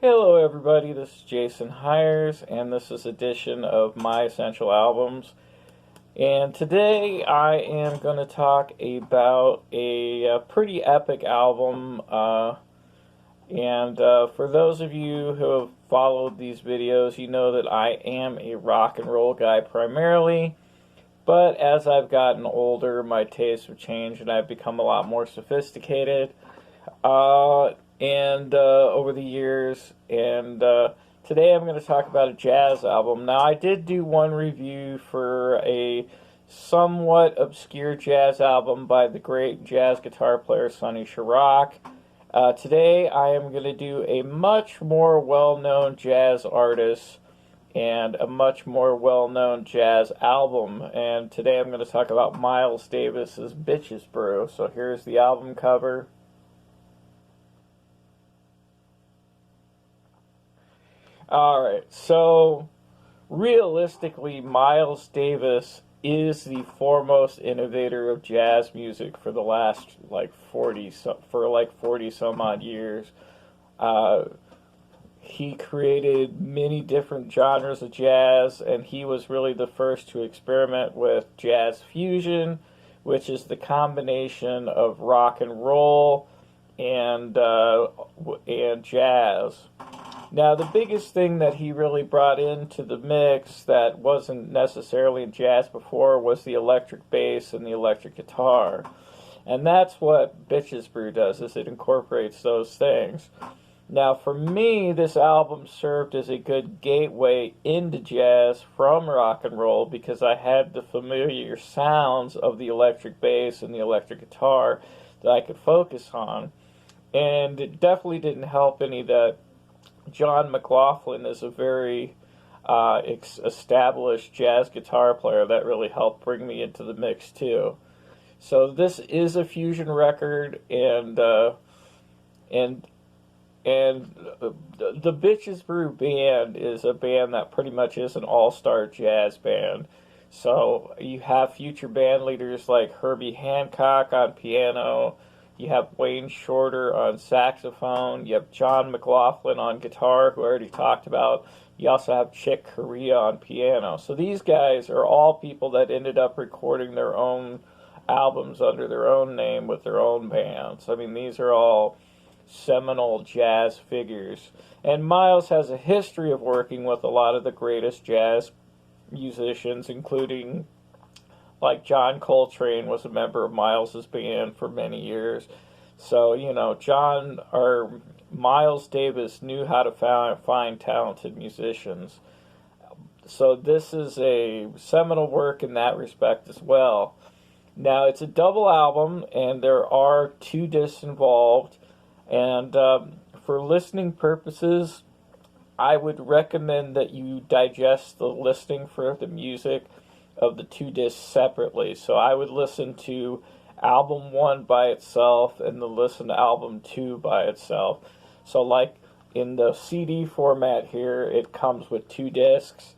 Hello everybody, this is Jason Heires, and this is edition of My Essential Albums. And today I am going to talk about a pretty epic album, for those of you who have followed these videos, you know that I am a rock and roll guy primarily, but as I've gotten older, my tastes have changed and I've become a lot more sophisticated. Over the years, today I'm going to talk about a jazz album. Now, I did do one review for a somewhat obscure jazz album by the great jazz guitar player Sonny Sharrok. Today I am going to do a much more well-known jazz artist and a much more well-known jazz album. And today I'm going to talk about Miles Davis's Bitches Brew. So here's the album cover. Alright, so realistically, Miles Davis is the foremost innovator of jazz music for the last 40 some odd years. He created many different genres of jazz, and he was really the first to experiment with jazz fusion, which is the combination of rock and roll and jazz. Now, the biggest thing that he really brought into the mix that wasn't necessarily in jazz before was the electric bass and the electric guitar. And that's what Bitches Brew does, is it incorporates those things. Now, for me, this album served as a good gateway into jazz from rock and roll because I had the familiar sounds of the electric bass and the electric guitar that I could focus on. And it definitely didn't help any that John McLaughlin is a very established jazz guitar player that really helped bring me into the mix too. So this is a fusion record, and the Bitches Brew band is a band that pretty much is an all-star jazz band. So you have future band leaders like Herbie Hancock on piano. You have Wayne Shorter on saxophone. You have John McLaughlin on guitar, who I already talked about. You also have Chick Corea on piano. So these guys are all people that ended up recording their own albums under their own name with their own bands. I mean, these are all seminal jazz figures. And Miles has a history of working with a lot of the greatest jazz musicians, including John Coltrane was a member of Miles's band for many years. So, Miles Davis knew how to find talented musicians. So this is a seminal work in that respect as well. Now, it's a double album, and there are 2 discs involved. And for listening purposes, I would recommend that you digest the listing for the music of the 2 discs separately. So I would listen to album 1 by itself and then listen to album 2 by itself. So in the CD format here, it comes with 2 discs.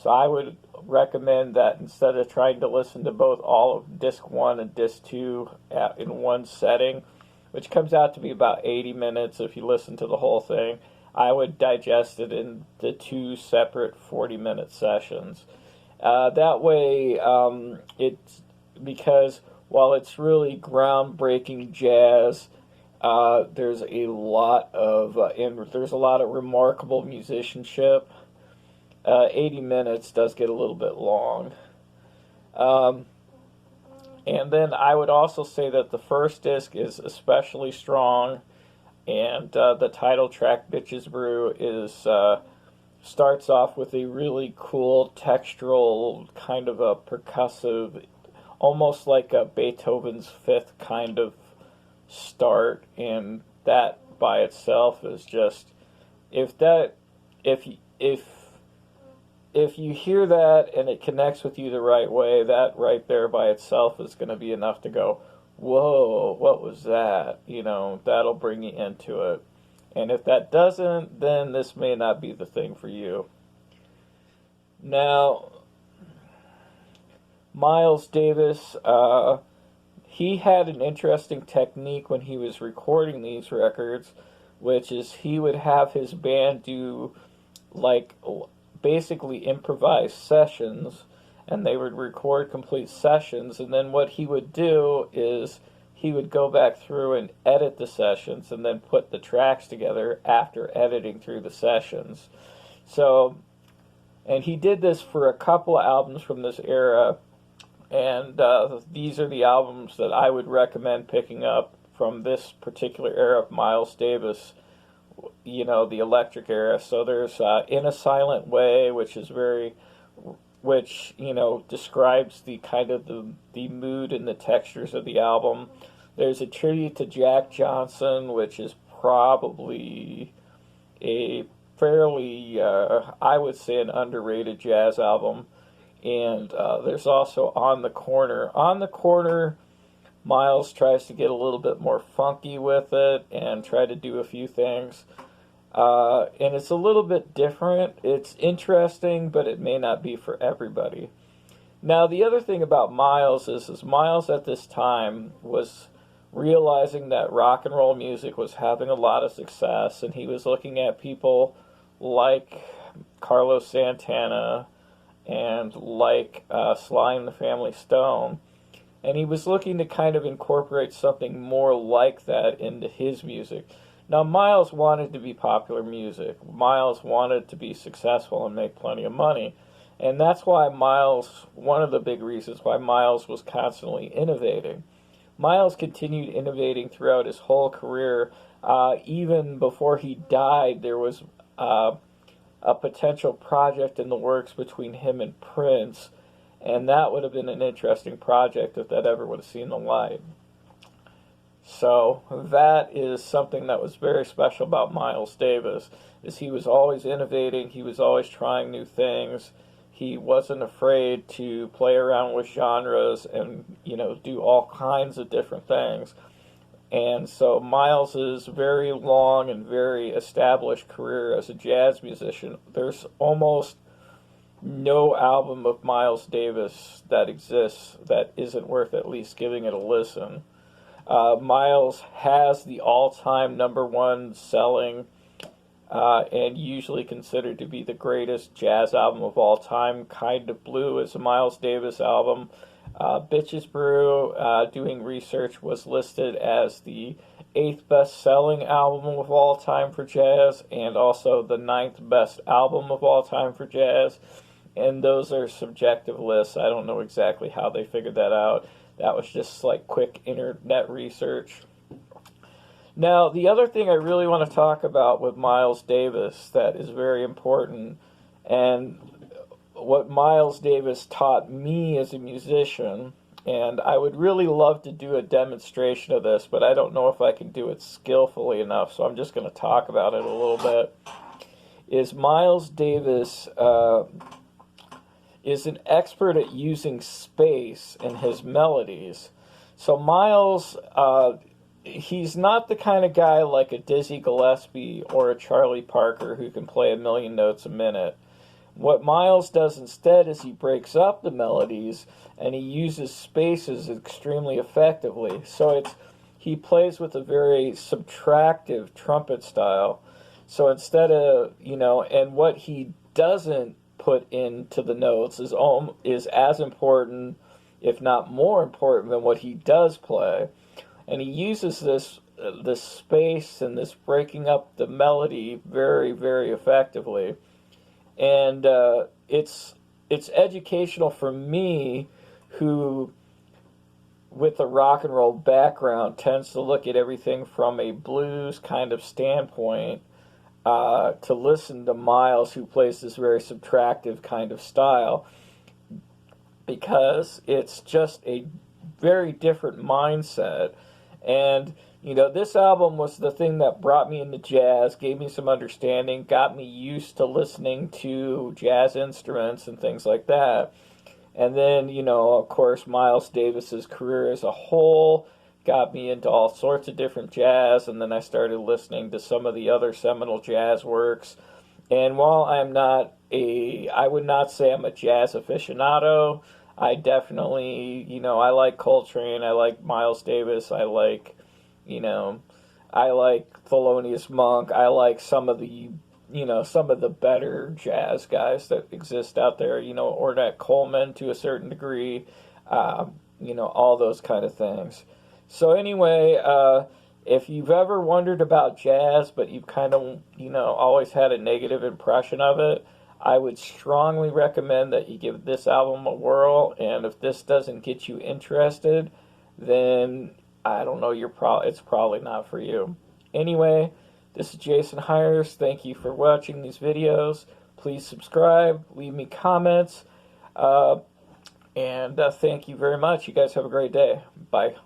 So I would recommend that instead of trying to listen to both all of disc 1 and disc 2 in one setting, which comes out to be about 80 minutes if you listen to the whole thing, I would digest it in the 2 separate 40-minute sessions. That way, it's because while it's really groundbreaking jazz, there's a lot of remarkable musicianship. 80 minutes does get a little bit long. And then I would also say that the first disc is especially strong, and the title track, Bitches Brew, is starts off with a really cool textural kind of a percussive, almost like a Beethoven's Fifth kind of start, and that by itself is just, if you hear that and it connects with you the right way, that right there by itself is going to be enough to go, whoa, what was that? That'll bring you into it. And if that doesn't, then this may not be the thing for you. Now, Miles Davis, he had an interesting technique when he was recording these records which is he would have his band do like basically improvised sessions, and they would record complete sessions, and then what he would do is he would go back through and edit the sessions and then put the tracks together after editing through the sessions. So, and he did this for a couple of albums from this era, and these are the albums that I would recommend picking up from this particular era of Miles Davis, you know, the electric era. So there's In a Silent Way, which is which, you know, describes the kind of the mood and the textures of the album. There's a tribute to Jack Johnson, which is probably a fairly, I would say, an underrated jazz album. And there's also On the Corner. On the Corner, Miles tries to get a little bit more funky with it and try to do a few things. And it's a little bit different. It's interesting, but it may not be for everybody. Now, the other thing about Miles is Miles at this time was realizing that rock and roll music was having a lot of success, and he was looking at people like Carlos Santana and like Sly and the Family Stone, and he was looking to kind of incorporate something more like that into his music. Now, Miles wanted to be popular music. Miles wanted to be successful and make plenty of money, and that's why one of the big reasons why Miles was constantly innovating. Miles continued innovating throughout his whole career. Even before he died, there was a potential project in the works between him and Prince, and that would have been an interesting project if that ever would have seen the light. So that is something that was very special about Miles Davis, is he was always innovating, he was always trying new things, he wasn't afraid to play around with genres and, you know, do all kinds of different things. And so Miles's very long and very established career as a jazz musician, there's almost no album of Miles Davis that exists that isn't worth at least giving it a listen. Miles has the all-time #1 selling and usually considered to be the greatest jazz album of all time. Kind of Blue is a Miles Davis album. Bitches Brew, doing research, was listed as the 8th best-selling album of all time for jazz, and also the 9th best album of all time for jazz. And those are subjective lists. I don't know exactly how they figured that out. That was just like quick internet research. Now, the other thing I really want to talk about with Miles Davis that is very important, and what Miles Davis taught me as a musician, and I would really love to do a demonstration of this, but I don't know if I can do it skillfully enough, so I'm just going to talk about it a little bit, is Miles Davis is an expert at using space in his melodies. So Miles, he's not the kind of guy like a Dizzy Gillespie or a Charlie Parker who can play 1,000,000 notes a minute. What Miles does instead is he breaks up the melodies and he uses spaces extremely effectively. So he plays with a very subtractive trumpet style. So instead of, and what he doesn't put into the notes is as important, if not more important, than what he does play. And he uses this space and this breaking up the melody very, very effectively. And it's educational for me, who, with a rock and roll background, tends to look at everything from a blues kind of standpoint, to listen to Miles, who plays this very subtractive kind of style, because it's just a very different mindset. And this album was the thing that brought me into jazz, gave me some understanding, got me used to listening to jazz instruments and things like that. And then, of course, Miles Davis's career as a whole got me into all sorts of different jazz, and then I started listening to some of the other seminal jazz works. And while I would not say I'm a jazz aficionado, I definitely, I like Coltrane, I like Miles Davis, I like, I like Thelonious Monk. I like some of the, some of the better jazz guys that exist out there. Ornette Coleman to a certain degree. All those kind of things. So anyway, if you've ever wondered about jazz, but you've kind of, always had a negative impression of it, I would strongly recommend that you give this album a whirl. And if this doesn't get you interested, then I don't know, it's probably not for you. Anyway, this is Jason Heires. Thank you for watching these videos. Please subscribe, leave me comments, and thank you very much. You guys have a great day. Bye.